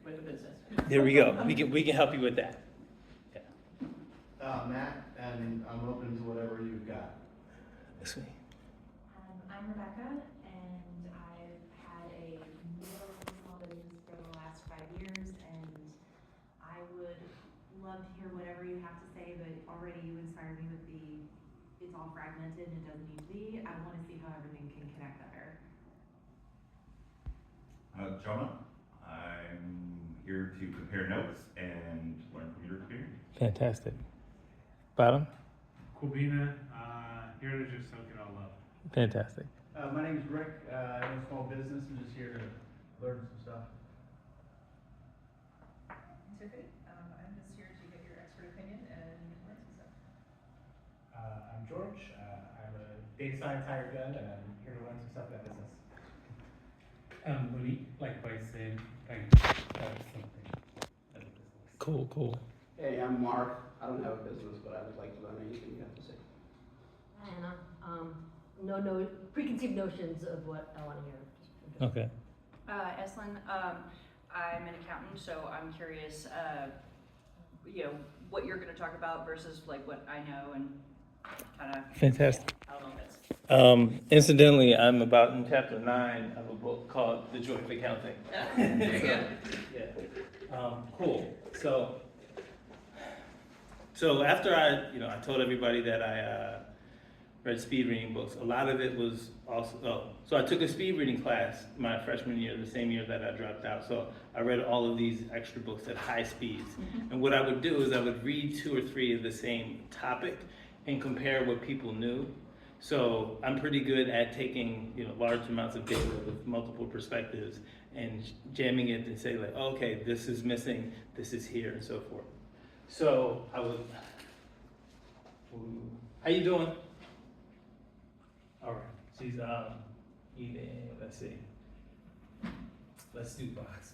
with the business. There we go. We can help you with that. Matt, and I'm open to whatever you've got. This way. I'm Rebecca, and I've had a middle small business for the last 5 years, and I would love to hear whatever you have to say, but already you inspired me with it's all fragmented and it doesn't need to be. I want to see how everything can connect better. Jonah, I'm here to compare notes and learn from your experience. Fantastic. Bottom. Kubina, here to just soak it all up. Fantastic. My name is Rick. I own a small business. I'm just here to learn some stuff. Tiffany, I'm just here to get your expert opinion and learn some stuff. I'm George. I'm a data science hired gun, and I'm here to learn some stuff about business. Malik, likewise, same, trying to start something as a business. Cool. Hey, I'm Mark. I don't have a business, but I would like to learn anything you have to say. Anna, no preconceived notions of what I want to hear. Okay. Eslin, I'm an accountant, so I'm curious, what you're going to talk about versus like what I know and kind of. Fantastic. Yeah, how long it's. Incidentally, I'm about in chapter 9 of a book called The Joy of Accounting. There you go. Yeah. Cool. So after I told everybody that I read speed reading books, a lot of it was also, so I took a speed reading class my freshman year, the same year that I dropped out. So I read all of these extra books at high speeds. And what I would do is I would read 2 or 3 of the same topic and compare what people knew. So I'm pretty good at taking large amounts of data with multiple perspectives and jamming it and say like, oh, okay, this is missing, this is here, and so forth. So I would, how you doing? All right, she's eating, let's see. Let's do boxes.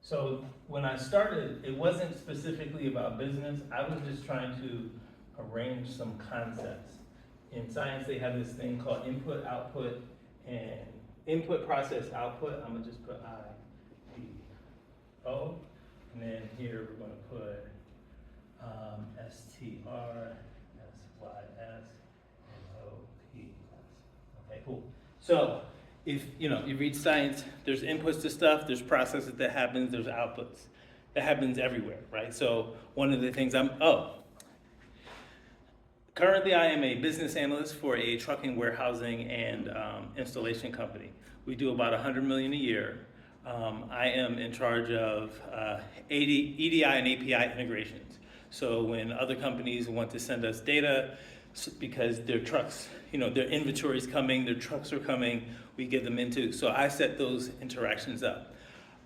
So when I started, it wasn't specifically about business. I was just trying to arrange some concepts. In science, they have this thing called input, output, and input, process, output. I'm gonna just put I-P-O, and then here we're gonna put S-T-R, S-Y-S, and O-P-S. Okay, cool. So if you read science, there's inputs to stuff, there's processes that happens, there's outputs. That happens everywhere, right? So one of the things currently I am a business analyst for a trucking, warehousing, and installation company. We do about $100 million a year. I am in charge of EDI and API integrations. So when other companies want to send us data because their trucks, their inventory is coming, their trucks are coming, we get them into. So I set those interactions up.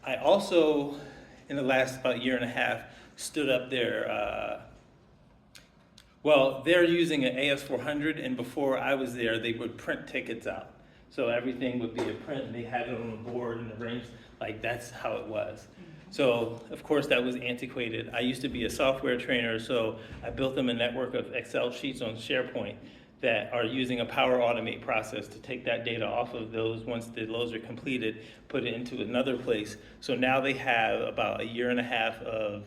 I also, in the last about year and a half, stood up their, they're using an AS400, and before I was there, they would print tickets out. So everything would be a print, and they had it on the board and arranged, like that's how it was. So, of course, that was antiquated. I used to be a software trainer, so I built them a network of Excel sheets on SharePoint that are using a Power Automate process to take that data off of those once the loads are completed, put it into another place. So now they have about a year and a half of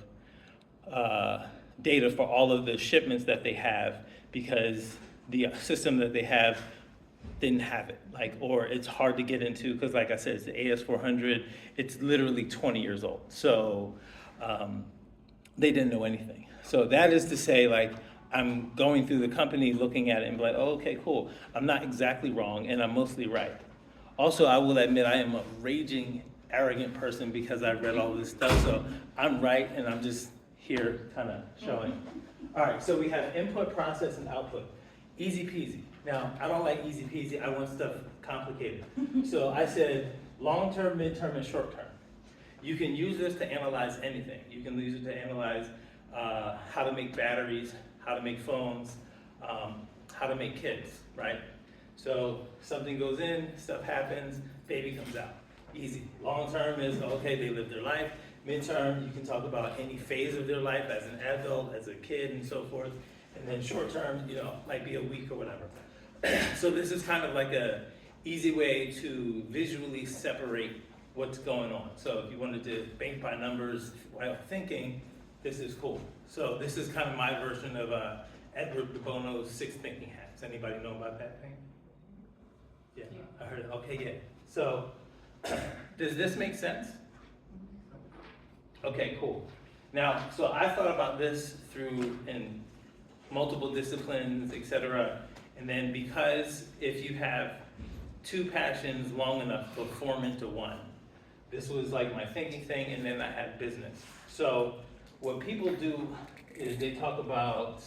data for all of the shipments that they have because the system that they have didn't have it, or it's hard to get into because, like I said, it's the AS400. It's literally 20 years old, so they didn't know anything. So that is to say, I'm going through the company, looking at it, and be like, oh, okay, cool. I'm not exactly wrong, and I'm mostly right. Also, I will admit I am a raging, arrogant person because I read all this stuff, so I'm right, and I'm just here kind of showing. All right, so we have input, process, and output. Easy peasy. Now, I don't like easy peasy. I want stuff complicated. So I said long-term, mid-term, and short-term. You can use this to analyze anything. You can use it to analyze how to make batteries, how to make phones, how to make kids, right? So something goes in, stuff happens, baby comes out. Easy. Long-term is, okay, they live their life. Mid-term, you can talk about any phase of their life as an adult, as a kid, and so forth. And then short-term, might be a week or whatever. So this is kind of like a easy way to visually separate what's going on. So if you wanted to think by numbers while thinking, this is cool. So this is kind of my version of Edward de Bono's 6 Thinking Hats. Anybody know about that thing? Yeah, I heard it. Okay, yeah. So does this make sense? Okay, cool. Now, so I thought about this through in multiple disciplines, etc. And then because if you have 2 passions long enough to form into one, this was like my thinking thing, and then I had business. So what people do is they talk about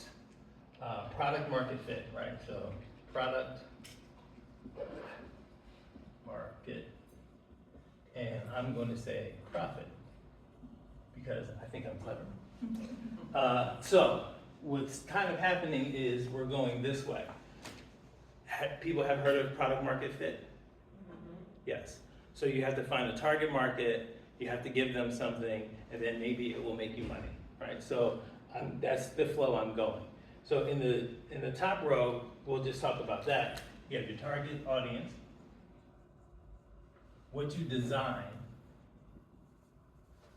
product market fit, right? So product market, and I'm going to say profit because I think I'm clever. So what's kind of happening is we're going this way. People have heard of product market fit? Yes. So you have to find a target market, you have to give them something, and then maybe it will make you money, right? So that's the flow I'm going. So in the top row, we'll just talk about that. You have your target audience, what you design,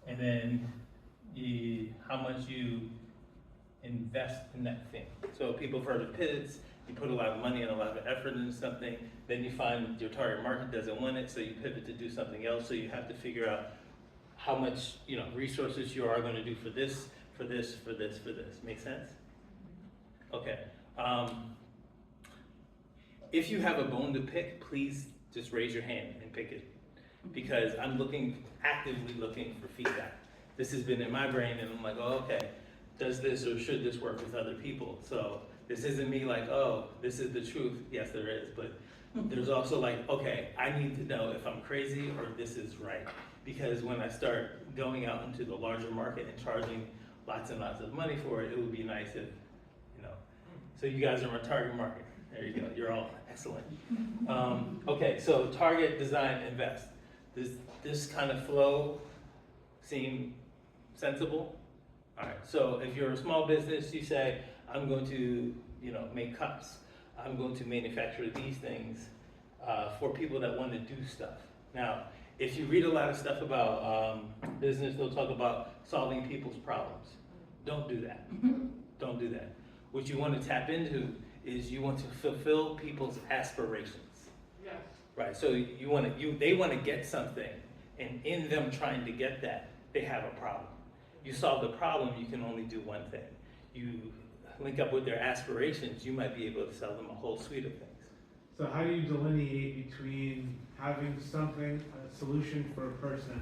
and then how much you invest in that thing. So people have heard of pivots. You put a lot of money and a lot of effort into something, then you find your target market doesn't want it, so you pivot to do something else. So you have to figure out how much resources you are going to do for this, for this, for this, for this. Make sense? Okay. If you have a bone to pick, please just raise your hand and pick it, because I'm actively looking for feedback. This has been in my brain, and I'm like, oh, okay, does this or should this work with other people? So this isn't me like, oh, this is the truth. Yes, there is, but there's also like, okay, I need to know if I'm crazy or this is right. Because when I start going out into the larger market and charging lots and lots of money for it, it would be nice if, so you guys are my target market. There you go, you're all excellent. Okay, so target, design, invest. Does this kind of flow seem sensible? All right, so if you're a small business, you say, I'm going to, make cups. I'm going to manufacture these things for people that want to do stuff. Now, if you read a lot of stuff about business, they'll talk about solving people's problems. Don't do that. Don't do that. What you want to tap into is you want to fulfill people's aspirations. Yes. Right. So they want to get something, and in them trying to get that, they have a problem. You solve the problem, you can only do one thing. You link up with their aspirations, you might be able to sell them a whole suite of things. So how do you delineate between having something, a solution for a person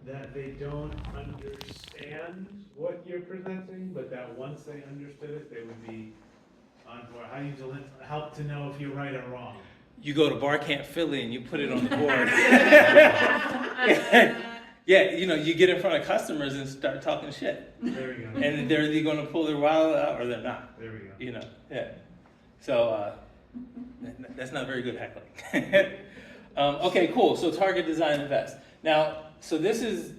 that they don't understand what you're presenting, but that once they understood it, they would be on board? How do you help to know if you're right or wrong? You go to BarCamp Philly and you put it on the board. Yeah, you get in front of customers and start talking shit. There we go. And they're either going to pull their wallet out or they're not. There we go. Yeah. So that's not very good heckling. Okay, cool. So target, design, invest. Now, so this is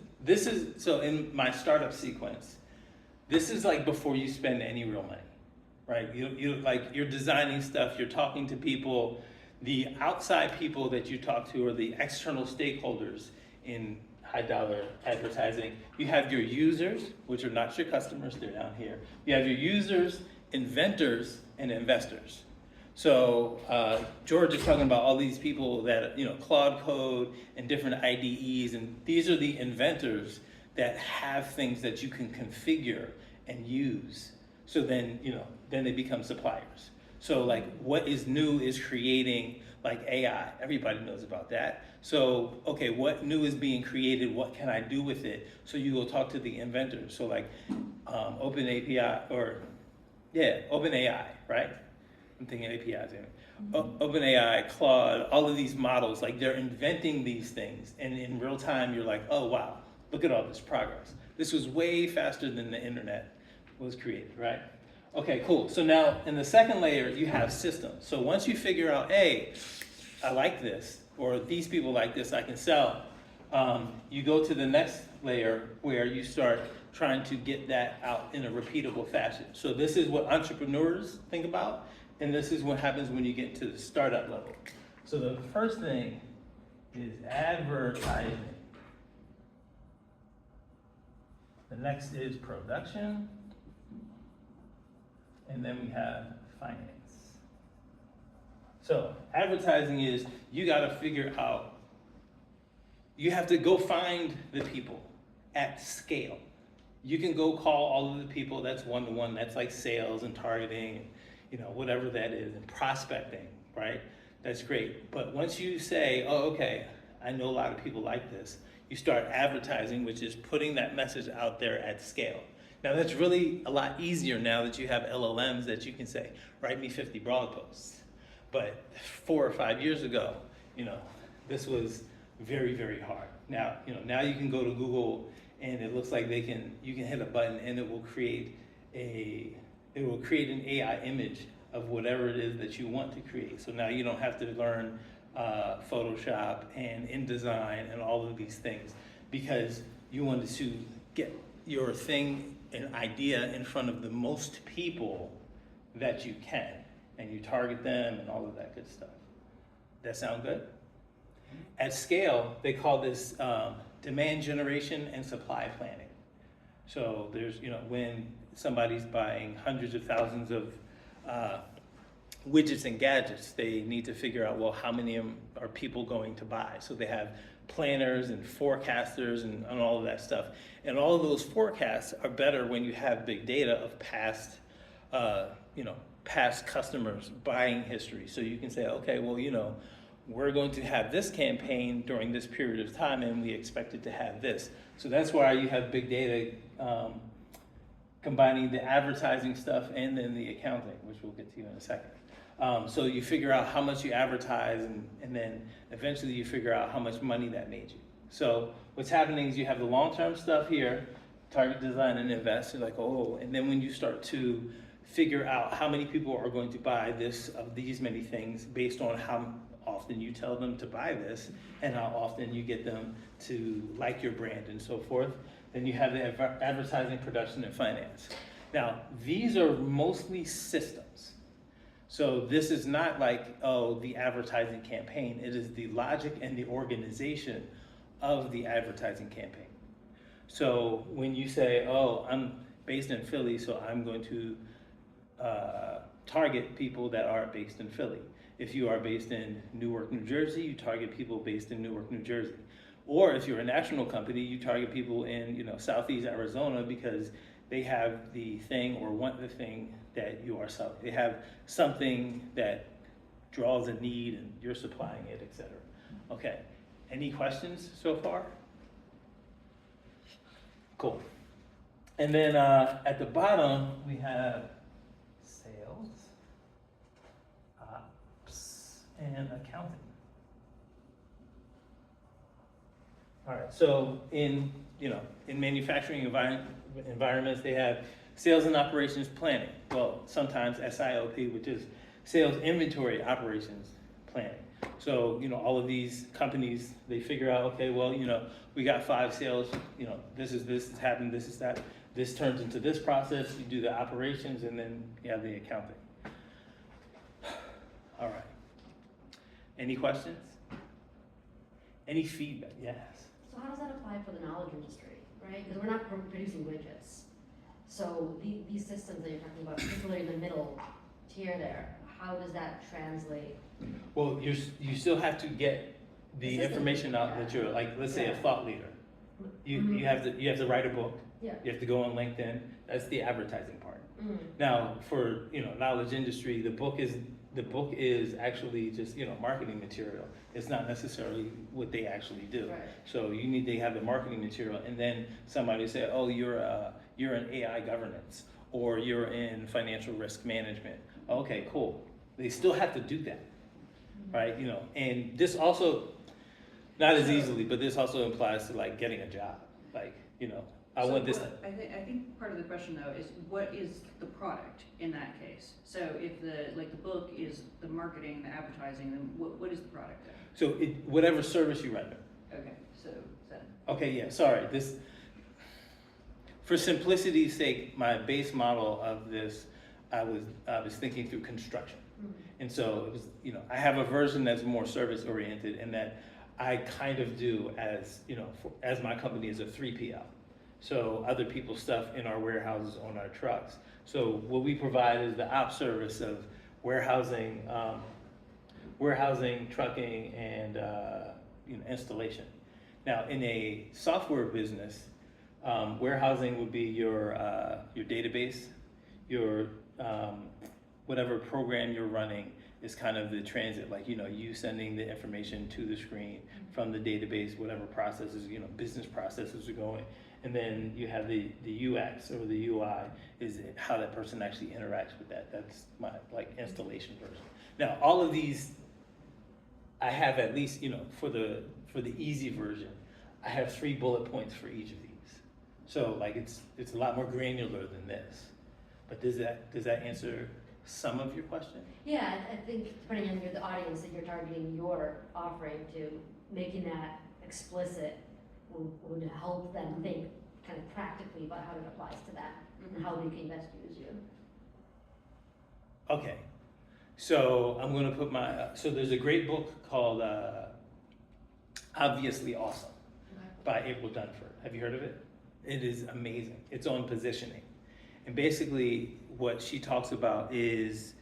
so in my startup sequence, this is like before you spend any real money, right? You're designing stuff, you're talking to people. The outside people that you talk to are the external stakeholders in high dollar advertising. You have your users, which are not your customers, they're down here. You have your users, inventors, and investors. So George is talking about all these people that, Claude Code and different IDEs, and these are the inventors that have things that you can configure and use. So then, then they become suppliers. So like what is new is creating like AI. Everybody knows about that. So, okay, what new is being created? What can I do with it? So you will talk to the inventors. So like OpenAPI OpenAI, right? I'm thinking APIs. OpenAI, Claude, all of these models, like they're inventing these things. And in real time, you're like, oh, wow, look at all this progress. This was way faster than the internet was created, right? Okay, cool. So now in the second layer, you have systems. So once you figure out, hey, I like this, or these people like this, I can sell, you go to the next layer where you start trying to get that out in a repeatable fashion. So this is what entrepreneurs think about, and this is what happens when you get to the startup level. So the first thing is advertising. The next is production. And then we have finance. So advertising is, you gotta figure out, you have to go find the people at scale. You can go call all of the people, that's one-to-one, that's like sales and targeting, and, you know, whatever that is, and prospecting, right? That's great. But once you say, oh, okay, I know a lot of people like this, you start advertising, which is putting that message out there at scale. Now that's really a lot easier now that you have LLMs that you can say, write me 50 blog posts. But 4 or 5 years ago, you know, this was very, very hard. Now, you know, now you can go to Google and it looks like you can hit a button and it will create an AI image of whatever it is that you want to create. So now you don't have to learn Photoshop and InDesign and all of these things, because you wanted to get your thing, an idea, in front of the most people that you can, and you target them and all of that good stuff. That sound good? At scale, they call this demand generation and supply planning. So there's, you know, when somebody's buying hundreds of thousands of widgets and gadgets, they need to figure out, well, how many of them are people going to buy? So they have planners and forecasters and all of that stuff. And all of those forecasts are better when you have big data of past, past customers' buying history. So you can say, okay, well, you know, we're going to have this campaign during this period of time and we expect it to have this. So that's why you have big data combining the advertising stuff and then the accounting, which we'll get to in a second. So you figure out how much you advertise, and then eventually you figure out how much money that made you. So what's happening is you have the long-term stuff here, target, design, and invest. You're like, oh, and then when you start to figure out how many people are going to buy this of these many things based on how often you tell them to buy this and how often you get them to like your brand and so forth, then you have the advertising, production, and finance. Now, these are mostly systems. So this is not like, oh, the advertising campaign. It is the logic and the organization of the advertising campaign. So when you say, oh, I'm based in Philly, so I'm going to target people that are based in Philly. If you are based in Newark, New Jersey, you target people based in Newark, New Jersey. Or if you're a national company, you target people in, you know, Southeast Arizona because they have the thing or want the thing that you are selling. They have something that draws a need and you're supplying it, etc. Okay, any questions so far? Cool. And then at the bottom, we have sales, ops, and accounting. All right, so in manufacturing environments, they have sales and operations planning. Well, sometimes SIOP, which is sales inventory operations planning. So, you know, all of these companies, they figure out, okay, well, you know, we got 5 sales, you know, this is happening, this is that. This turns into this process, you do the operations, and then you have the accounting. All right. Any questions? Any feedback? Yes. So how does that apply for the knowledge industry, right? Because we're not producing widgets. So these systems that you're talking about, particularly in the middle tier there, how does that translate? Well, you still have to get the information out that you're, like, let's say a thought leader. You have to write a book. Yeah. You have to go on LinkedIn. That's the advertising part. Mm-hmm. Now, for, you know, knowledge industry, the book is actually just, you know, marketing material. It's not necessarily what they actually do. Right. So you need to have the marketing material, and then somebody say, oh, you're in AI governance, or you're in financial risk management. Okay, cool. They still have to do that, right? You know, and this also, not as easily, but this also implies to, like, getting a job. Like, you know, I want this. I think part of the question though is, what is the product in that case? So if the book is the marketing, the advertising, then what is the product there? So whatever service you render. Okay, so then. Okay, yeah, sorry. For simplicity's sake, my base model of this, I was thinking through construction. Mm-hmm. And so it was, you know, I have a version that's more service oriented and that I kind of do as, you know, as my company is a 3PL. So other people's stuff in our warehouses on our trucks. So what we provide is the op service of warehousing, trucking, and you know, installation. Now, in a software business, warehousing would be your database, your whatever program you're running is kind of the transit, like, you know, you sending the information to the screen from the database, whatever processes, you know, business processes are going. And then you have the UX or the UI is how that person actually interacts with that. That's my like installation version. Now, all of these, I have at least, you know, for the easy version, I have 3 bullet points for each of these. So like it's a lot more granular than this. But does that answer some of your question? Yeah, I think depending on the audience that you're targeting your offering to, making that explicit would help them think kind of practically about how it applies to that and how they can best use you. Okay, so I'm gonna put so there's a great book called Obviously Awesome by April Dunford. Have you heard of it? It is amazing. It's on positioning. And basically what she talks about is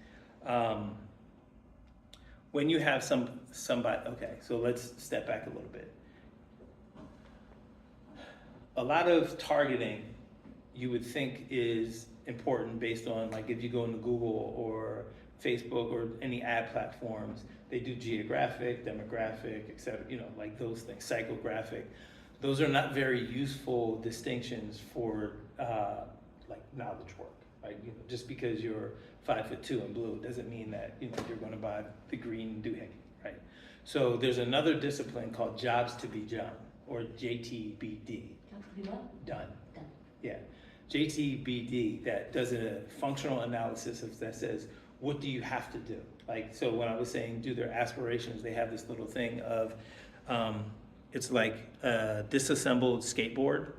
when you have somebody, okay, so let's step back a little bit. A lot of targeting you would think is important based on, like, if you go into Google or Facebook or any ad platforms, they do geographic, demographic, et cetera, you know, like those things, psychographic. Those are not very useful distinctions for like knowledge work, right? You know, just because you're 5'2" and blue doesn't mean that, you know, you're going to buy the green doohickey, right? So there's another discipline called jobs to be done, or JTBD. Jobs to be what? Done. Done. Yeah, JTBD, that does a functional analysis that says, what do you have to do? Like, so when I was saying do their aspirations, they have this little thing of, it's like a disassembled skateboard,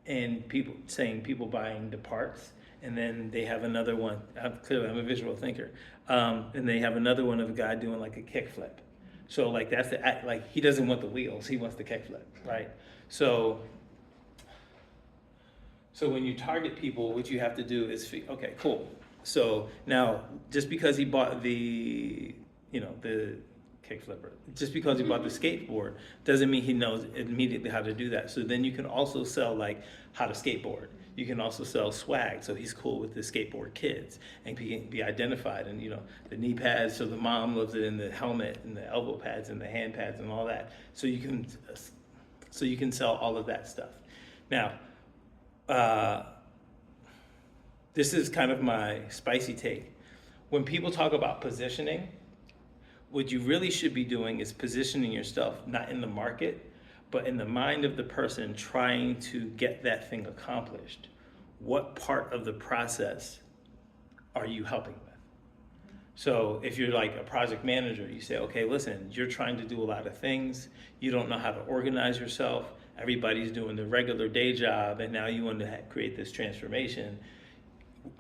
and people buying the parts, and then they have another one. Clearly, I'm a visual thinker, and they have another one of a guy doing like a kickflip. So like that's like he doesn't want the wheels, he wants the kickflip, right? So when you target people, what you have to do is okay, cool. So now, just because he bought the kick flipper, just because he bought the skateboard doesn't mean he knows immediately how to do that. So then you can also sell like how to skateboard. You can also sell swag, so he's cool with the skateboard kids and be identified, and you know, the knee pads, so the mom loves it, in the helmet and the elbow pads and the hand pads and all that. So you can sell all of that stuff. Now, this is kind of my spicy take. When people talk about positioning, what you really should be doing is positioning yourself not in the market, but in the mind of the person trying to get that thing accomplished. What part of the process are you helping with? So if you're like a project manager, you say, okay, listen, you're trying to do a lot of things. You don't know how to organize yourself. Everybody's doing the regular day job, and now you want to create this transformation.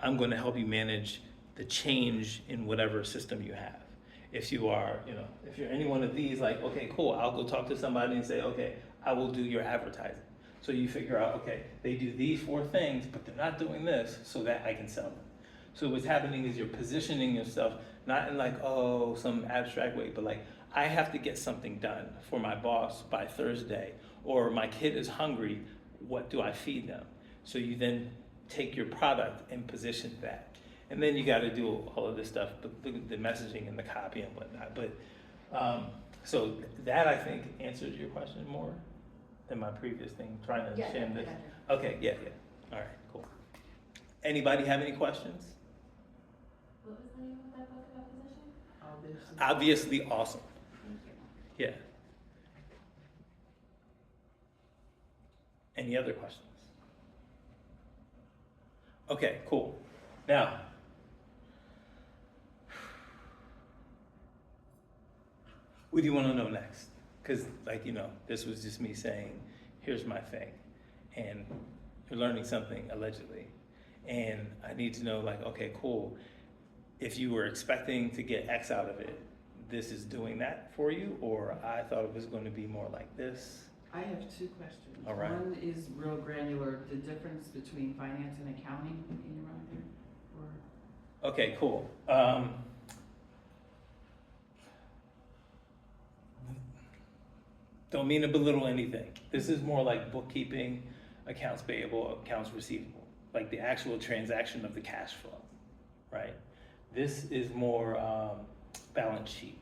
I'm going to help you manage the change in whatever system you have. If you are, you know, if you're any one of these, like, okay, cool, I'll go talk to somebody and say, okay, I will do your advertising. So you figure out, okay, they do these 4 things, but they're not doing this, so that I can sell them. So what's happening is you're positioning yourself, not in like, oh, some abstract way, but like, I have to get something done for my boss by Thursday, or my kid is hungry, what do I feed them? So you then take your product and position that. And then you got to do all of this stuff, the messaging and the copy and whatnot. But so that, I think, answers your question more than my previous thing, trying to understand this. Okay, yeah. All right, cool. Anybody have any questions? What was the name of that book about positioning? Obviously Awesome. Yeah. Any other questions? Okay, cool. Now, what do you want to know next? Because, like, you know, this was just me saying, here's my thing, and you're learning something allegedly, and I need to know, like, okay, cool. if you were expecting to get X out of it, this is doing that for you, or I thought it was going to be more like this. I have two questions. All right. One is real granular, the difference between finance and accounting in your mind there? Or Okay, cool. Don't mean to belittle anything. This is more like bookkeeping, accounts payable, accounts receivable, like the actual transaction of the cash flow, right? This is more balance sheet.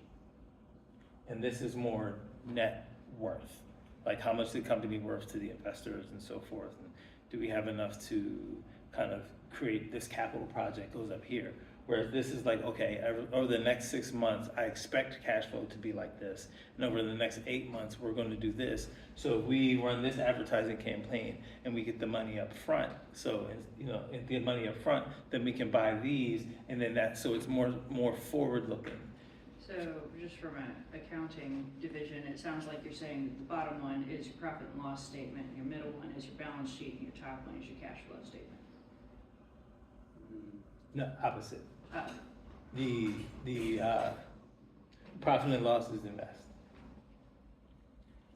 And this is more net worth, like how much the company worth to the investors and so forth. And do we have enough to kind of create this capital project goes up here? Whereas this is like, okay, over the next 6 months, I expect cash flow to be like this. And over the next 8 months, we're going to do this. So if we run this advertising campaign and we get the money up front, so, you know, and get money up front, then we can buy these, and then that, so it's more forward looking. So just from an accounting division, it sounds like you're saying the bottom one is your profit and loss statement, your middle one is your balance sheet, and your top one is your cash flow statement. No, opposite. Oh, The profit and loss is invest.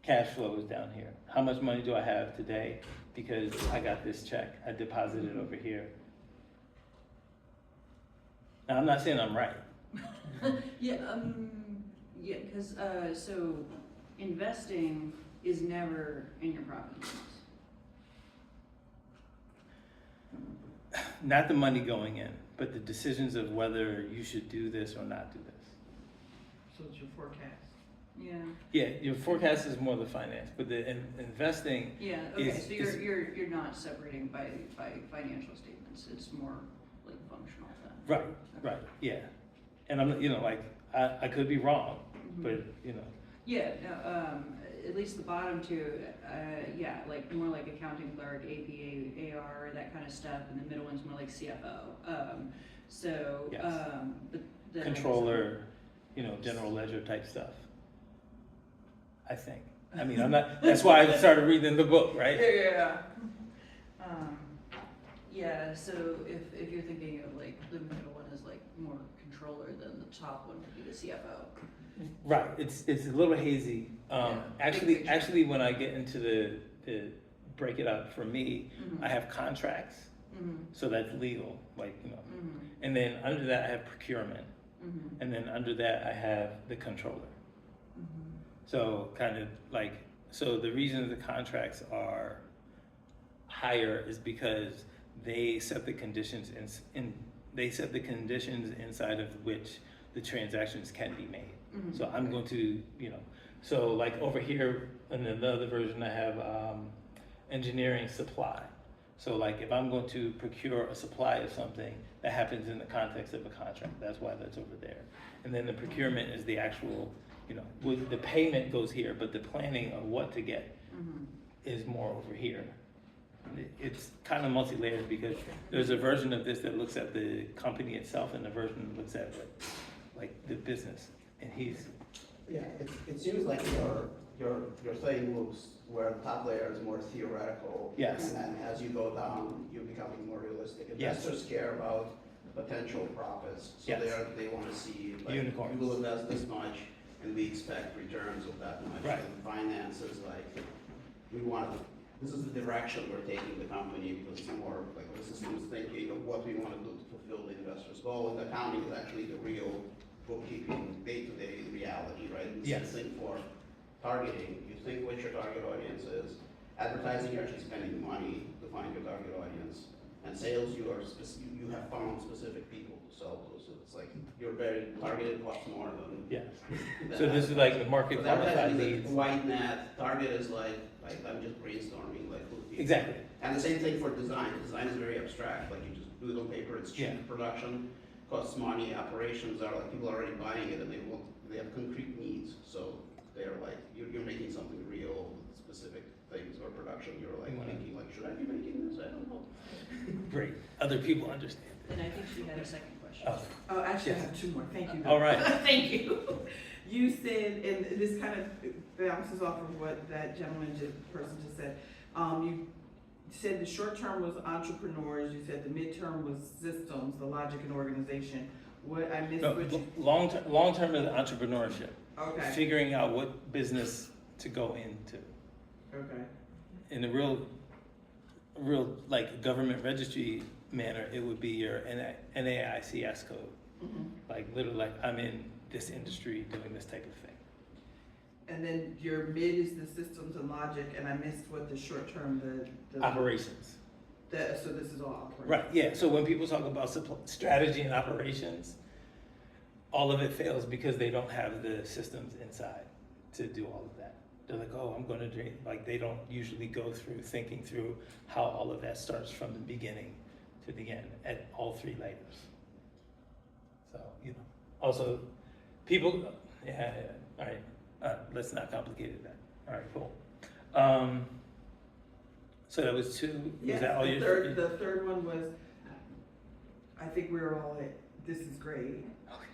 Cash flow is down here. How much money do I have today? Because I got this check, I deposited it over here. Now, I'm not saying I'm right. yeah, because, so investing is never in your profit and loss. Not the money going in, but the decisions of whether you should do this or not do this. so it's your forecast. Yeah. Yeah, your forecast is more the finance, but the Okay, investing is- so you're not separating by financial statements, it's more like functional then. right, yeah. And I'm, you know, like, I could be wrong, but, you know. Yeah, no, at least the bottom two, yeah, like more like accounting clerk, AP, AR, that kind of stuff, and the middle one's more like CFO. So, Yes. but the Controller, you know, general ledger type stuff. I think. I mean, I'm not, that's why I started reading the book, right? Yeah. Yeah, so if you're thinking of like the middle one is like more controller, then the top one would be the CFO. Right, it's a little hazy. Yeah, big picture. Actually, when I get into the break it up for me, I have contracts, so that's legal, like, you know. And then under that, I have procurement. And then under that, I have the controller. So kind of like, so the reason the contracts are higher is because they set the conditions they set the conditions inside of which the transactions can be made. So I'm going to, you know, so like over here in another version, I have engineering supply. So like if I'm going to procure a supply of something, that happens in the context of a contract. That's why that's over there. And then the procurement is the actual, you know, with the payment goes here, but the planning of what to get is more over here. It's kind of multi-layered because there's a version of this that looks at the company itself and a version that looks at like the business. And he's, Yeah, it seems like your thing moves where the top layer is more theoretical. Yes. And then as you go down, you're becoming more realistic. Yes. Investors care about potential profits. So Yes. they want to see, like, Unicorns. we will invest this much and we expect returns of that much. Right. And finance is like, this is the direction we're taking the company because it's more like the systems thinking of what we want to do to fulfill the investor's goal. And accounting is actually the real bookkeeping, day-to-day reality, right? And Yes. same thing for targeting. You think what your target audience is. Advertising, you're actually spending money to find your target audience. And sales, you have found specific people to sell to. So it's like you're very targeted, costs more than. yeah. So this is like the market But advertising qualified is like leads. wide net. Target is like I'm just brainstorming, like who people. Exactly. And the same thing for design. Design is very abstract. Like you just do it on paper. It's cheap. Yeah. Production costs money. Operations are like people are already buying it and they have concrete needs. So they're like you're making something real, with specific things. Or production, you're like thinking like, should I be making this? I don't know. Great. Other people understand. And I think she had a second question. Oh, actually, Yes. I have two more. Thank you. All right. Thank you. You said, and this kind of bounces off of what that person just said. You said the short term was entrepreneurs. You said the midterm was systems, the logic and organization. What, I missed No, what you, long term is entrepreneurship. okay, Figuring out what business to go into. okay. In a real like government registry manner, it would be your NAICS code. Mhm. Like literally, like I'm in this industry doing this type of thing. And then your mid is the systems and logic, and I missed what the short term, the. Operations. So this is all operations. Right, yeah, so when people talk about strategy and operations, all of it fails because they don't have the systems inside to do all of that. They're like, oh, I'm gonna do, like, they don't usually go through thinking through how all of that starts from the beginning to the end at all three layers. So, you know, also, people, yeah, all right, let's not complicate that. All right, cool. So that was two, Yes, is that all the your? third one was, I think we were all at, this is great. Okay.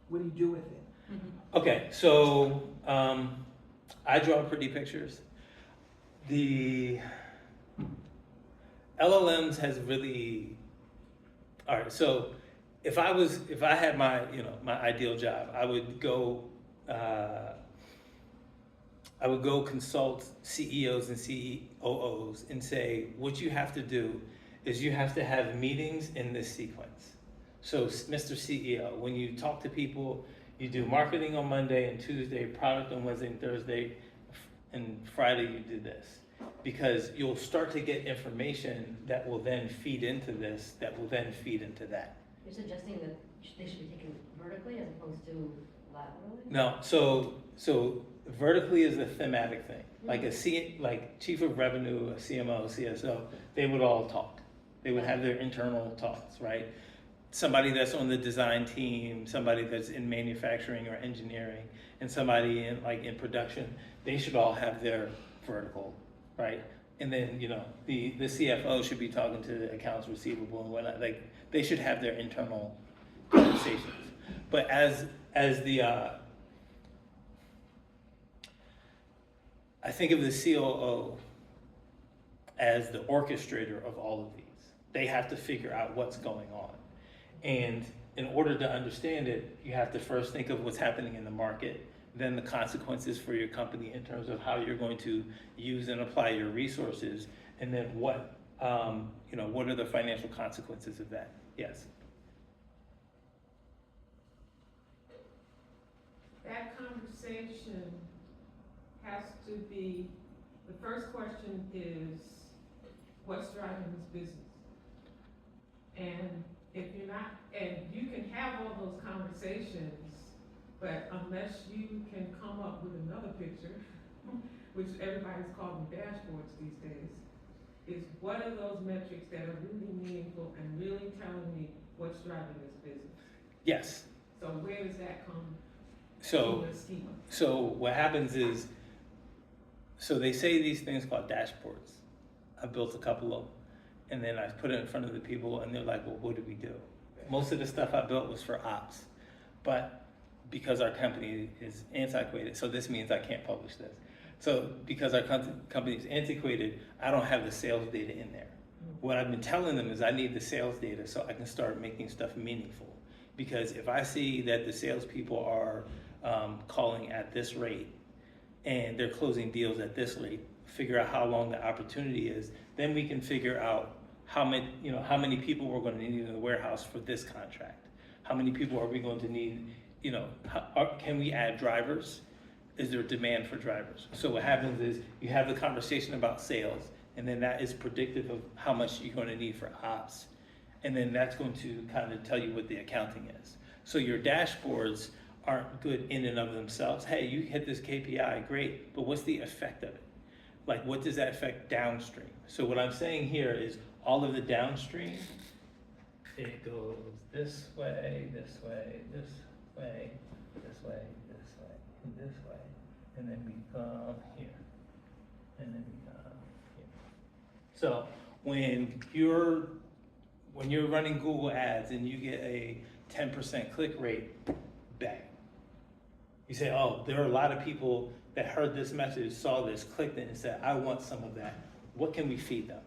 What do you do with it? Okay, so I draw pretty pictures. The LLMs has really, all right, so if I had my, you know, my ideal job, I would go consult CEOs and COOs and say, what you have to do is you have to have meetings in this sequence. So Mr. CEO, when you talk to people, you do marketing on Monday and Tuesday, product on Wednesday and Thursday, and Friday you do this. Because you'll start to get information that will then feed into this, that will then feed into that. You're suggesting that they should be taken vertically as opposed to laterally? No, so vertically is a thematic thing. Like like chief of revenue, a CMO, CSO, they would all talk. They would have their internal talks, right? Somebody that's on the design team, somebody that's in manufacturing or engineering, and somebody in production, they should all have their vertical, right? And then, you know, the CFO should be talking to the accounts receivable and whatnot. Like, they should have their internal conversations. But as the I think of the COO as the orchestrator of all of these. They have to figure out what's going on. And in order to understand it, you have to first think of what's happening in the market, then the consequences for your company in terms of how you're going to use and apply your resources, and then what are the financial consequences of that? Yes. That conversation has to be, the first question is, what's driving this business? And if you're not, and you can have all those conversations, but unless you can come up with another picture, which everybody's calling dashboards these days, is what are those metrics that are really meaningful and really telling me what's driving this business? Yes. So where does that come So, in the schema? so what happens is, so they say these things called dashboards. I built a couple of them, and then I put it in front of the people, and they're like, well, what do we do? Most of the stuff I built was for ops, but because our company is antiquated, so this means I can't publish this. So because our company is antiquated, I don't have the sales data in there. What I've been telling them is I need the sales data so I can start making stuff meaningful. Because if I see that the salespeople are calling at this rate and they're closing deals at this rate, figure out how long the opportunity is, then we can figure out how many people we're going to need in the warehouse for this contract. How many people are we going to need? Can we add drivers? Is there demand for drivers? So what happens is you have the conversation about sales, and then that is predictive of how much you're going to need for ops. And then that's going to kind of tell you what the accounting is. So your dashboards aren't good in and of themselves. Hey, you hit this KPI, great, but what's the effect of it? Like, what does that affect downstream? So what I'm saying here is all of the downstream, it goes this way, this way, this way, this way, this way, and this way, and then we come here, and then we come here. So when you're running Google ads and you get a 10% click rate, bang. You say, oh, there are a lot of people that heard this message, saw this, clicked it, and said, I want some of that. What can we feed them?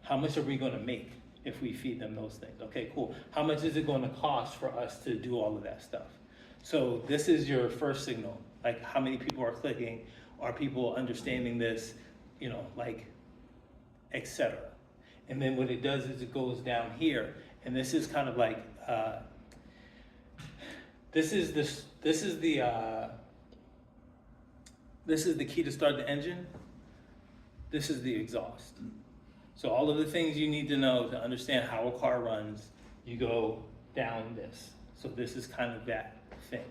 How much are we going to make? if we feed them those things. Okay, cool. How much is it going to cost for us to do all of that stuff? So this is your first signal, like how many people are clicking, are people understanding this, you know, like, etc. And then what it does is it goes down here, and this is kind of like, this is the key to start the engine. This is the exhaust. So all of the things you need to know to understand how a car runs, you go down this. So this is kind of that thing.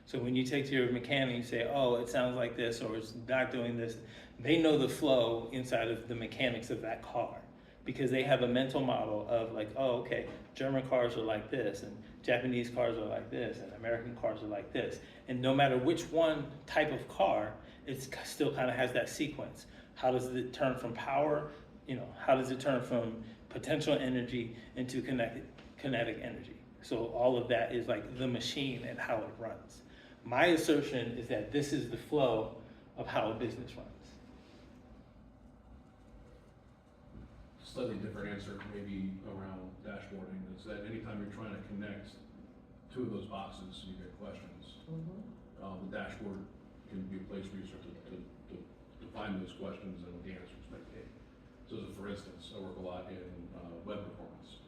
So when you take to your mechanic, you say, oh, it sounds like this, or it's not doing this. They know the flow inside of the mechanics of that car, because they have a mental model of like, oh, okay, German cars are like this, and Japanese cars are like this, and American cars are like this. And no matter which one type of car, it still kind of has that sequence. How does it turn from power, you know, how does it turn from potential energy into kinetic energy? So all of that is like the machine and how it runs. My assertion is that this is the flow of how a business runs. Slightly different answer, maybe around dashboarding, is that anytime you're trying to connect two of those boxes, you get questions. The dashboard can be a place where you start to define those questions and what the answers might be. So for instance, I work a lot in web performance.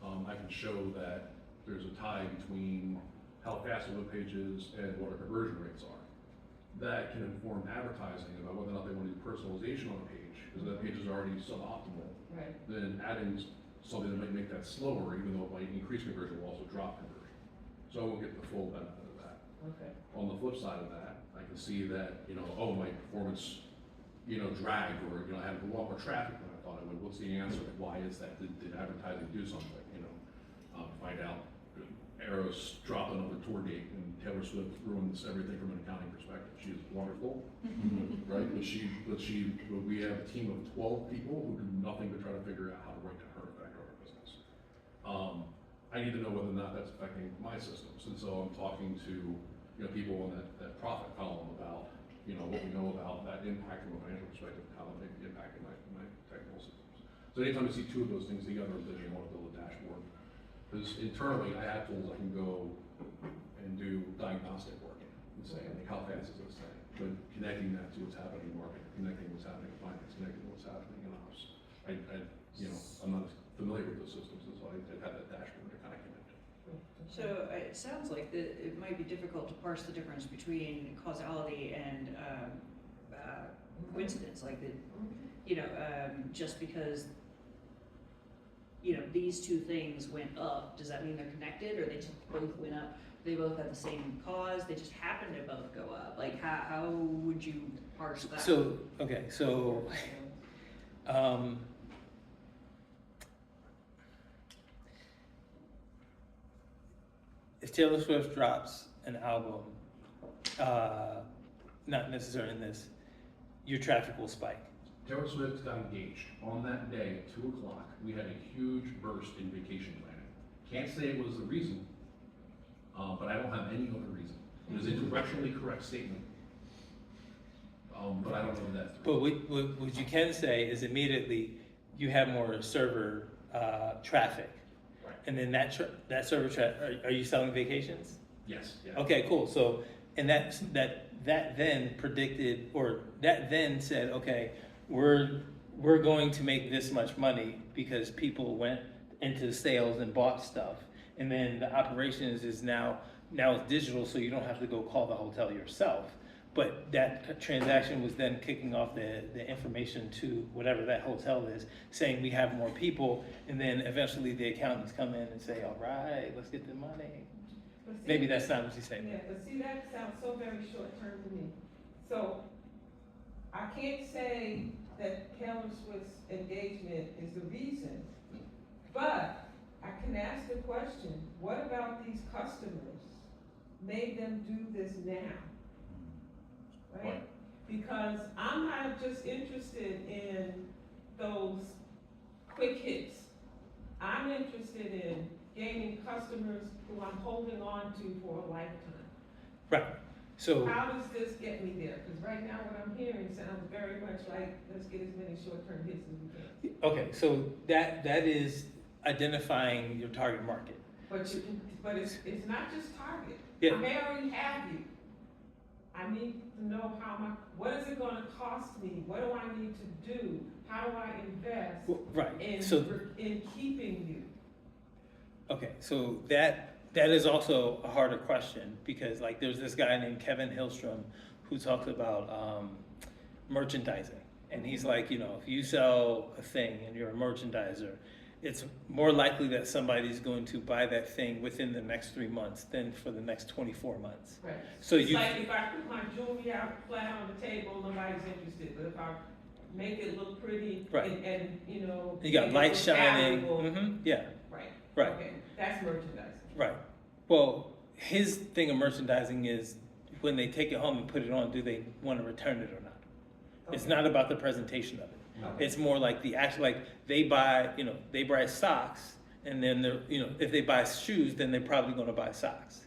I can show that there's a tie between how fast a web page is and what our conversion rates are. That can inform advertising about whether or not they want to do personalization on a page, because that page is already suboptimal. Right. Then adding something that might make that slower, even though it might increase conversion, will also drop conversion. So I won't get the full benefit of that. Okay. On the flip side of that, I can see that, you know, oh, my performance, you know, dragged, or, you know, I had a lot more traffic than I thought I would. What's the answer? Why is that? Did advertising do something? You know, find out. Arrows dropped another tour date, and Taylor Swift ruins everything from an accounting perspective. She's wonderful, right? But we have a team of 12 people who do nothing but try to figure out how to write to her affect our business. I need to know whether or not that's affecting my systems, and so I'm talking to, you know, people in that profit column about, you know, what we know about that impact from a financial perspective, how that may be impacting my technical systems. So anytime I see two of those things together, I'm thinking I want to build a dashboard. Because internally, I have tools I can go and do diagnostic work and say, like, how fast is this thing? But connecting that to what's happening in marketing, connecting what's happening in finance, connecting what's happening in ops. You know, I'm not familiar with those systems, and so I had that dashboard to kind of connect it. So it sounds like that it might be difficult to parse the difference between causality and coincidence, like the, you know, just because, you know, these two things went up, does that mean they're connected, or they just both went up? They both had the same cause, they just happened to both go up? Like, how would you parse that? So, okay, so, if Taylor Swift drops an album, not necessarily in this, your traffic will spike. Taylor Swift got engaged. On that day at 2 o'clock, we had a huge burst in vacation planning. Can't say it was the reason, but I don't have any other reason. It is a directionally correct statement, but I don't know that. But what you can say is immediately you have more server traffic. Right. And then that server traffic, are you selling vacations? Yes. Yeah. Okay, cool. So, and that then predicted, or that then said, okay, we're going to make this much money because people went into sales and bought stuff. And then the operations is now it's digital, so you don't have to go call the hotel yourself. But that transaction was then kicking off the information to whatever that hotel is, saying we have more people, and then eventually the accountants come in and say, all right, let's get the money. But see, Maybe that's not what you say. Yeah, but see, that sounds so very short-term to me. So, I can't say that Taylor Swift's engagement is the reason, but I can ask the question, what about these customers made them do this now? Right? Because I'm not just interested in those quick hits. I'm interested in gaining customers who I'm holding on to for a lifetime. Right. So How does this get me there? Because right now what I'm hearing sounds very much like, let's get as many short-term hits as we can. okay, so that is identifying your target market. But it's not just Target. Yeah. I may already have you. I need to know what is it gonna cost me? What do I need to do? How do I invest Right, in keeping you? okay, so that is also a harder question, because like there's this guy named Kevin Hillstrom who talks about merchandising. And he's like, if you sell a thing and you're a merchandiser, it's more likely that somebody's going to buy that thing within the next 3 months than for the next 24 months. Right. So It's like if I put my jewelry out flat on the table, nobody's interested. But if I make it look pretty Right. and you got make it light look shining. valuable, Yeah. Right. Right. Okay. That's merchandising. Right. Well, his thing of merchandising is when they take it home and put it on, do they want to return it or not? Okay. It's not about the presentation of it. Okay. It's more like the actual, like they buy socks, and then they're, if they buy shoes, then they're probably going to buy socks.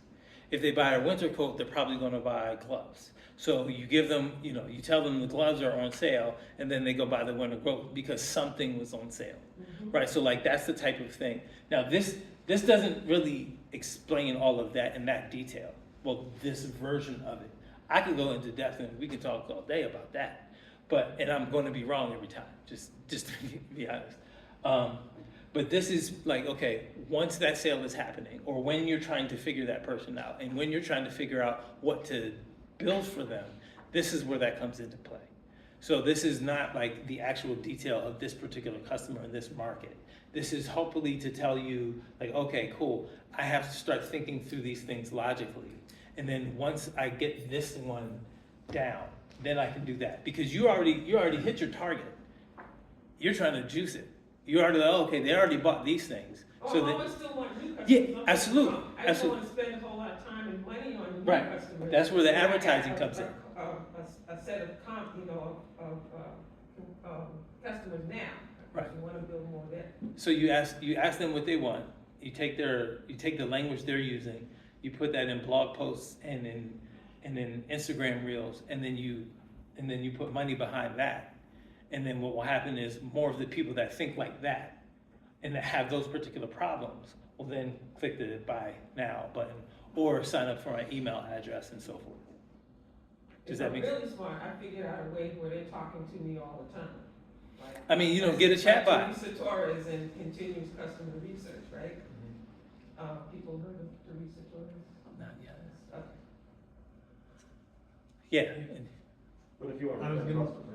If they buy a winter coat, they're probably going to buy gloves. So you give them, you tell them the gloves are on sale, and then they go buy the winter coat because something was on sale, right? So like that's the type of thing. Now this doesn't really explain all of that in that detail. Well, this version of it, I can go into depth and we can talk all day about that. And I'm going to be wrong every time, just to be honest. But this is like, okay, once that sale is happening, or when you're trying to figure that person out, and when you're trying to figure out what to build for them, this is where that comes into play. So this is not like the actual detail of this particular customer in this market. This is hopefully to tell you, like, okay, cool, I have to start thinking through these things logically. And then once I get this one down, then I can do that, because you already hit your target. You're trying to juice it. You already okay. They already bought these things. Oh, So I would still want new customers. yeah, absolutely, I don't want to spend a whole lot of time and money on new Right. customers. That's where the When I have advertising comes in. A set of customers now. Right. You want to build more of that. So you ask them what they want. You take the language they're using. You put that in blog posts and in Instagram reels, and then you put money behind that. And then what will happen is more of the people that think like that and that have those particular problems will then click the buy now button or sign up for my email address and so forth. Does that make sense? Really smart. I figured out a way where they're talking to me all the time. Like, I mean, get a chat bot. Teresa Torres and continuous customer research, right? People heard of Teresa Torres? Not yet. Okay. Yeah. But if you are I was a gonna- customer.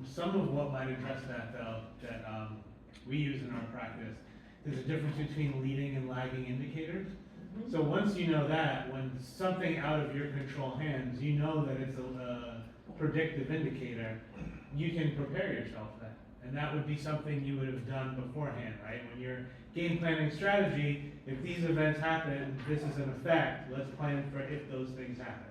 Some of what might address that though, that we use in our practice, there's a difference between leading and lagging indicators. So once you know that, when something out of your control hands, you know that it's a predictive indicator, you can prepare yourself then. And that would be something you would have done beforehand, right? When you're game planning strategy, if these events happen, this is an effect, let's plan for if those things happen.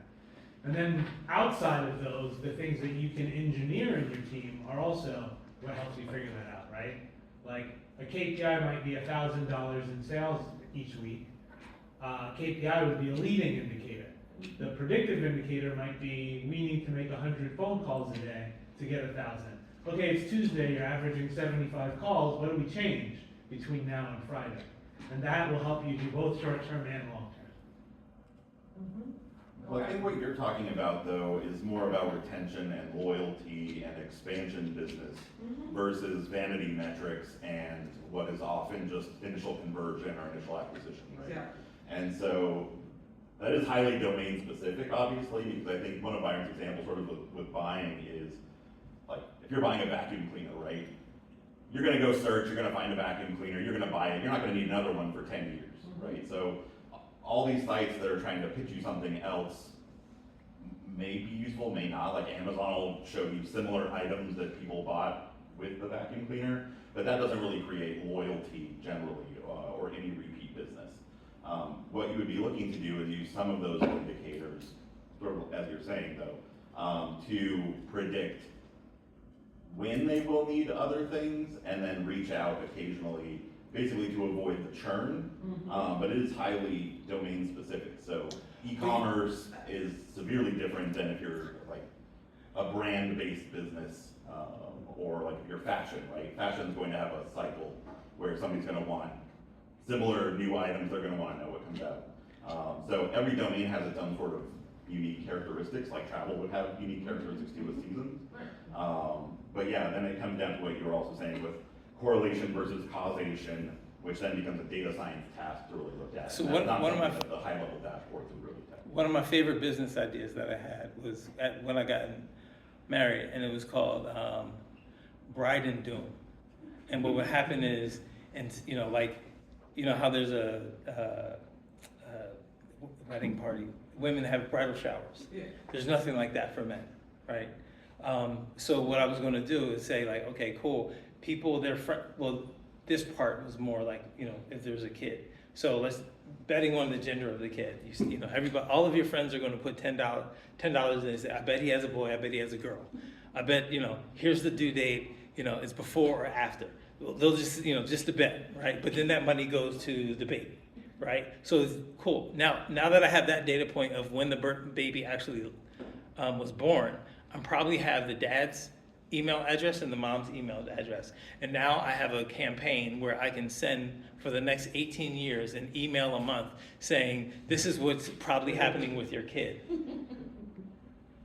And then outside of those, the things that you can engineer in your team are also what helps you figure that out, right? Like a KPI might be $1,000 in sales each week. KPI would be a leading indicator. The predictive indicator might be, we need to make 100 phone calls a day to get 1,000. Okay, it's Tuesday, you're averaging 75 calls, what do we change between now and Friday? And that will help you do both short-term and long-term. Well, I think what you're talking about, though, is more about retention and loyalty and expansion business versus vanity metrics and what is often just initial conversion or initial acquisition, right? Exactly. And so that is highly domain specific, obviously, because I think one of Byron's examples sort of with buying is, like, if you're buying a vacuum cleaner, right? You're gonna go search, you're gonna find a vacuum cleaner, you're gonna buy it, you're not gonna need another one for 10 years, right? So all these sites that are trying to pitch you something else may be useful, may not. Like Amazon will show you similar items that people bought with the vacuum cleaner, but that doesn't really create loyalty generally or any repeat business. What you would be looking to do is use some of those indicators, sort of as you're saying though, to predict when they will need other things and then reach out occasionally, basically to avoid the churn, but it is highly domain specific. So e-commerce is severely different than if you're like a brand-based business or like if you're fashion, right? Fashion is going to have a cycle where somebody's gonna want similar new items, they're gonna wanna know what comes out. So every domain has its own sort of unique characteristics, like travel would have unique characteristics too with seasons. But yeah, then it comes down to what you were also saying with correlation versus causation, which then becomes a data science task to really look at. So And that's one not of my something that the high level dashboards would really tell. One of my favorite business ideas that I had was when I got married, and it was called Bride and Doom. And what would happen is, and you know, like, you know how there's a wedding party, women have bridal showers. Yeah. There's nothing like that for men, right? So what I was going to do is say like, okay, cool. People, well, this part was more like, you know, if there's a kid. So let's betting on the gender of the kid. You know, everybody, all of your friends are going to put $10 in and say, I bet he has a boy. I bet he has a girl. I bet, you know, here's the due date. You know, it's before or after. They'll just, you know, just a bet, right? But then that money goes to the baby, right? So it's cool. Now that I have that data point of when the baby actually was born, I probably have the dad's email address and the mom's email address. And now I have a campaign where I can send for the next 18 years an email a month saying, this is what's probably happening with your kid.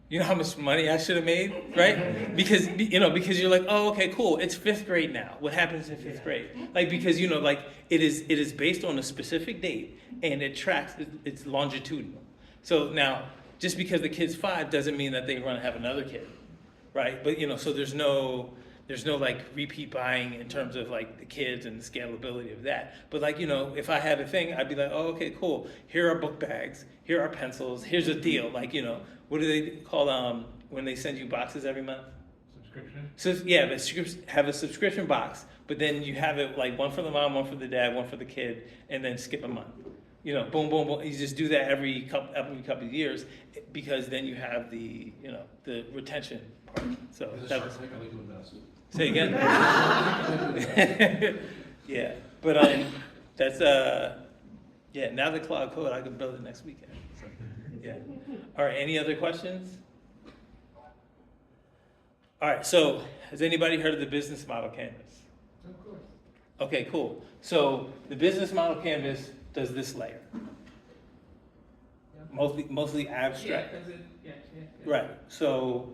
You know how much money I should have made, right? Because, you know, because you're like, oh, okay, cool. It's 5th grade now. What happens in 5th grade? Like, because, you know, like it is based on a specific date and it tracks, it's longitudinal. So now, just because the kid's 5 doesn't mean that they're going to have another kid, right? But, you know, so there's no like repeat buying in terms of like the kids and the scalability of that. But like, you know, if I had a thing, I'd be like, oh, okay, cool. Here are book bags. Here are pencils. Here's a deal. Like, you know, what do they call when they send you boxes every month? Subscription? So yeah, have a subscription box, but then you have it like one for the mom, one for the dad, one for the kid, and then skip a month. You know, boom, boom, boom. You just do that every couple of years, because then you have the, you know, the retention part. So that was. I like to invest. Say again. Yeah, but that's yeah. Now the cloud code, I can build it next weekend. So, yeah. All right. Any other questions? All right. So has anybody heard of the business model canvas? Of course. Okay, cool. So the business model canvas does this layer. Yeah. Mostly abstract. Yeah, 'cause yeah. Right. So,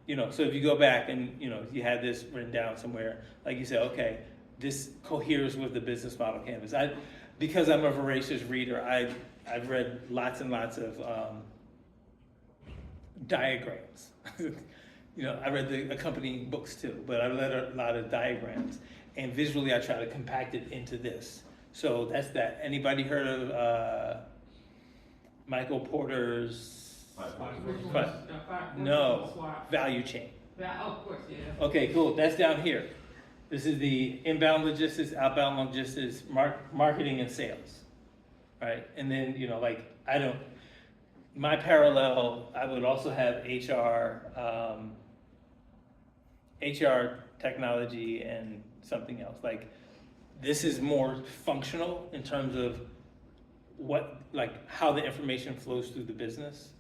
you know, so if you go back and, you know, you had this written down somewhere, like you say, okay, this coheres with the business model canvas. Because I'm a voracious reader, I've read lots and lots of diagrams. You know, I read the accompanying books too, but I read a lot of diagrams, and visually I try to compact it into this. So that's that. Anybody heard of Michael Porter's? No, value chain. Oh, of course, yeah. Okay, cool. That's down here. This is the inbound logistics, outbound logistics, marketing and sales. Right? And then, you know, like, my parallel, I would also have HR, technology, and something else. Like, this is more functional in terms of how the information flows through the business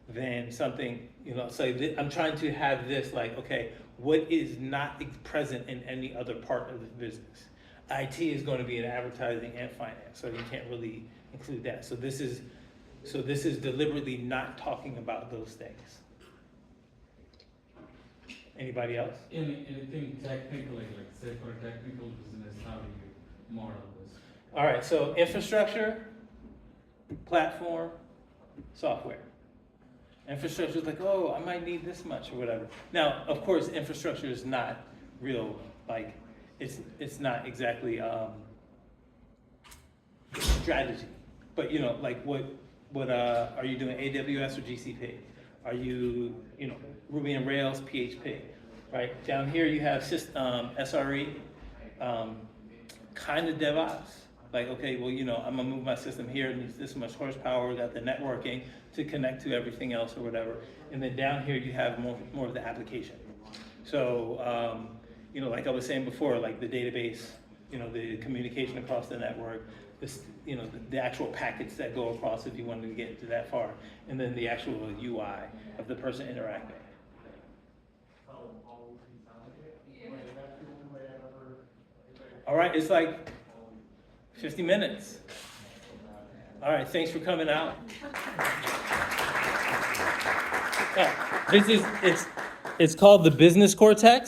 than something, you know, so I'm trying to have this like, okay, what is not present in any other part of the business? IT is going to be in advertising and finance, so you can't really include that. So this is deliberately not talking about those things. Anybody else? Anything technical, like say for a technical business, how do you model this? All right, so infrastructure, platform, software. Infrastructure is like, oh, I might need this much or whatever. Now, of course, infrastructure is not real, like, it's not exactly strategy. But, you know, like what are you doing, AWS or GCP? Are you, you know, Ruby and Rails, PHP, right? Down here you have SRE, kind of DevOps. Like, okay, well, you know, I'm gonna move my system here, it needs this much horsepower, got the networking to connect to everything else or whatever. And then down here you have more of the application. So, you know, like I was saying before, like the database, you know, the communication across the network, this, you know, the actual packets that go across if you wanted to get to that far, and then the actual UI of the person interacting. All right, it's like 50 minutes. All right, thanks for coming out. It's called the Business Cortex.